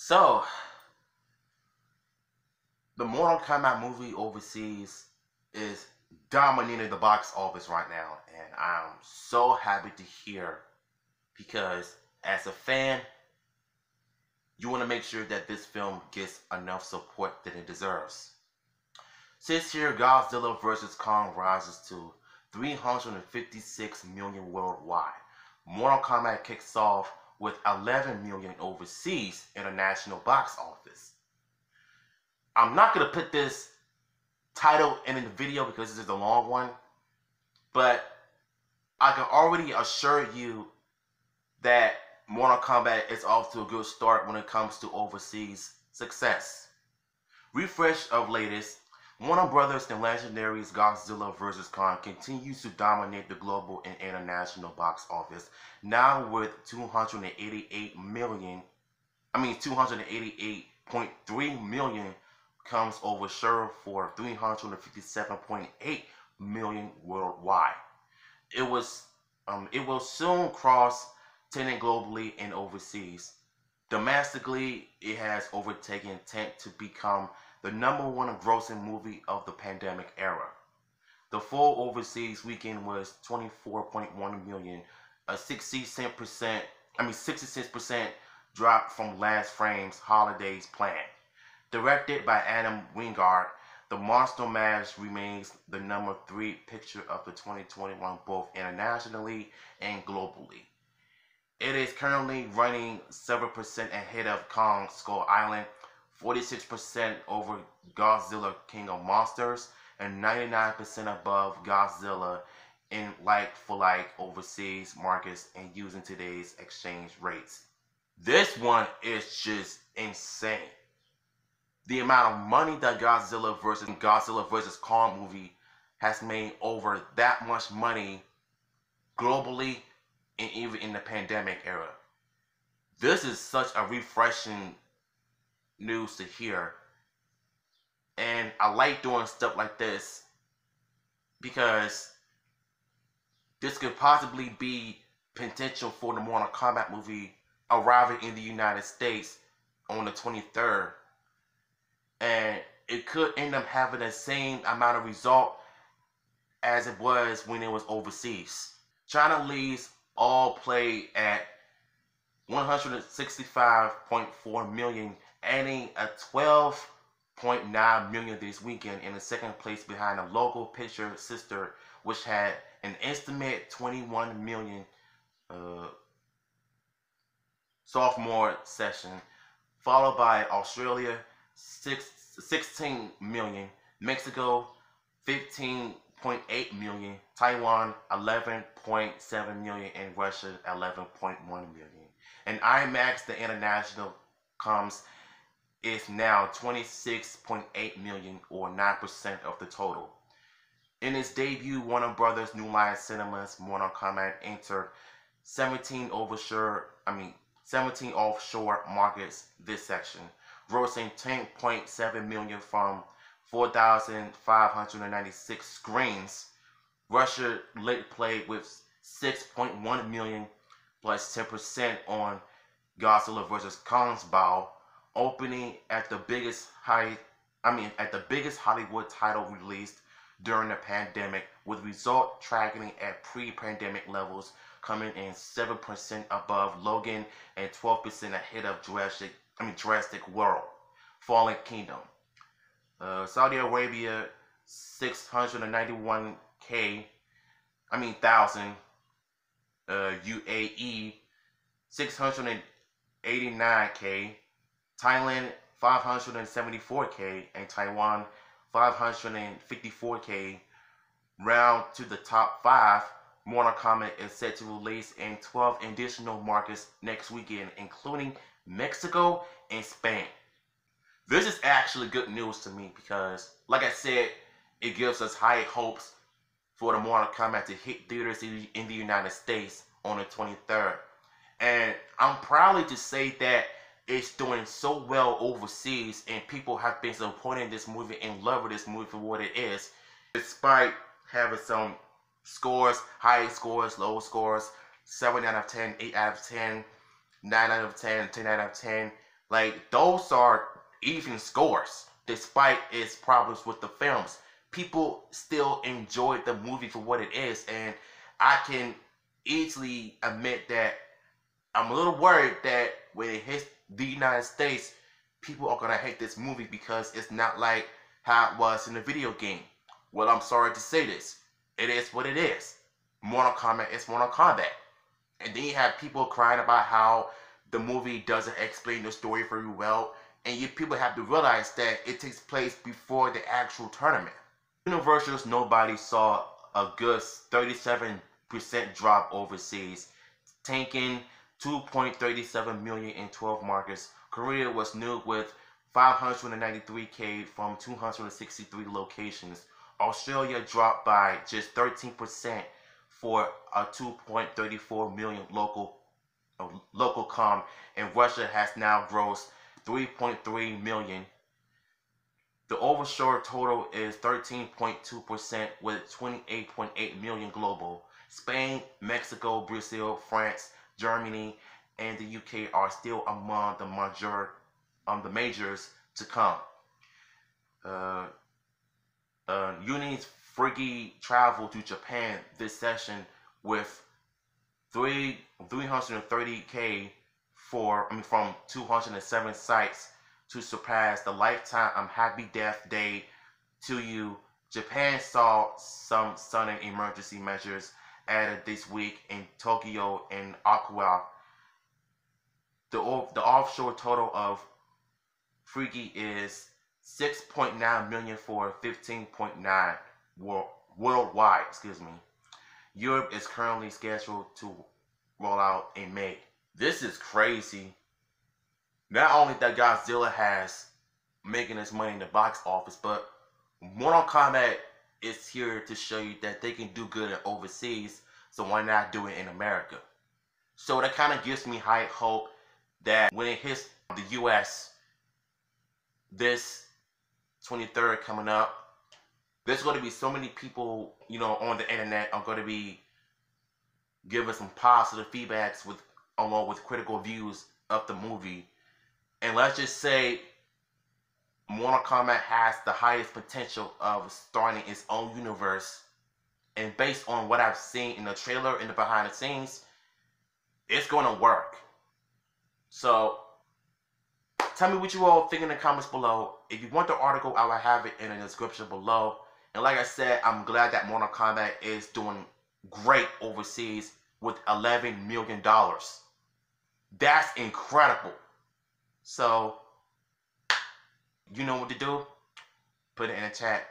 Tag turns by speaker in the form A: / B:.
A: So, the Mortal Kombat movie overseas is dominating the box office right now, and I'm so happy to hear because as a fan, you want to make sure that this film gets enough support that it deserves. This year, Godzilla vs. Kong rises to 356 million worldwide. Mortal Kombat kicks off with 11 million overseas international box office. I'm not going to put this title in the video because this is a long one, but I can already assure you that Mortal Kombat is off to a good start when it comes to overseas success. Refresh of latest, Warner Brothers and Legendary's Godzilla vs. Kong continues to dominate the global and international box office, now with 288.3 million comes over sure for 357.8 million worldwide. It will soon cross 10 globally and overseas. Domestically, it has overtaken Tent to become the #1 grossing movie of the pandemic era. The full overseas weekend was 24.1 million, a 66% drop from last frame's holidays plan. Directed by Adam Wingard, The Monster Mash remains the #3 picture of the 2021 both internationally and globally. It is currently running several percent ahead of Kong Skull Island, 46% over Godzilla King of Monsters, and 99% above Godzilla in like-for-like overseas markets and using today's exchange rates. This one is just insane. The amount of money that Godzilla vs. Kong movie has made over that much money globally and even in the pandemic era. This is such a refreshing news to hear. And I like doing stuff like this because this could possibly be potential for the Mortal Kombat movie arriving in the United States on the 23rd. And it could end up having the same amount of result as it was when it was overseas. China leads all play at 165.4 million, adding a 12.9 million this weekend in the second place behind a local picture sister, which had an estimate 21 million sophomore session, followed by Australia 16 million, Mexico 15.8 million, Taiwan 11.7 million, and Russia 11.1 million. And IMAX, the international comes, is now 26.8 million, or 9% of the total. In its debut, Warner Brothers New Line Cinemas Mortal Kombat entered 17 offshore markets this section, grossing 10.7 million from 4,596 screens. Russia lit played with 6.1 million plus 10% on Godzilla vs. Kong's bow, opening at the biggest Hollywood title released during the pandemic, with result tracking at pre-pandemic levels, coming in 7% above Logan and 12% ahead of Jurassic World: Fallen Kingdom. Saudi Arabia 691,000, UAE 689K, Thailand 574K, and Taiwan 554K. Round to the top 5, Mortal Kombat is set to release in 12 additional markets next weekend, including Mexico and Spain. This is actually good news to me because, like I said, it gives us high hopes for the Mortal Kombat to hit theaters in the United States on the 23rd. And I'm proud to say that it's doing so well overseas, and people have been supporting this movie and loving this movie for what it is, despite having some scores, high scores, low scores, 7 out of 10, 8 out of 10, 9 out of 10, 10 out of 10. Like, those are even scores. Despite its problems with the films, people still enjoyed the movie for what it is, and I can easily admit that I'm a little worried that when it hits the United States, people are gonna hate this movie because it's not like how it was in the video game. Well, I'm sorry to say this. It is what it is. Mortal Kombat is Mortal Kombat. And then you have people crying about how the movie doesn't explain the story very well. And people have to realize that it takes place before the actual tournament. Universal's nobody saw a good 37% drop overseas, tanking 2.37 million in 12 markets. Korea was new with 593K from 263 locations. Australia dropped by just 13% for a 2.34 million local com, and Russia has now grossed 3.3 million. The overshore total is 13.2% with 28.8 million global. Spain, Mexico, Brazil, France, Germany, and the UK are still among the majors to come. Uni's Friggy traveled to Japan this session with 330K from 207 sites to surpass the lifetime Happy Death Day to You. Japan saw some sudden emergency measures added this week in Tokyo and Aqua. The offshore total of Friggy is 6.9 million for 15.9 worldwide. Europe is currently scheduled to roll out in May. This is crazy. Not only that Godzilla has making its money in the box office, but Mortal Kombat is here to show you that they can do good overseas, so why not do it in America? So that kind of gives me high hope that when it hits the US this 23rd coming up, there's going to be so many people, on the internet are going to be giving some positive feedbacks along with critical views of the movie. And let's just say Mortal Kombat has the highest potential of starting its own universe. And based on what I've seen in the trailer and the behind the scenes, it's going to work. So tell me what you all think in the comments below. If you want the article, I will have it in the description below. And like I said, I'm glad that Mortal Kombat is doing great overseas with $11 million. That's incredible. So, you know what to do. Put it in the chat.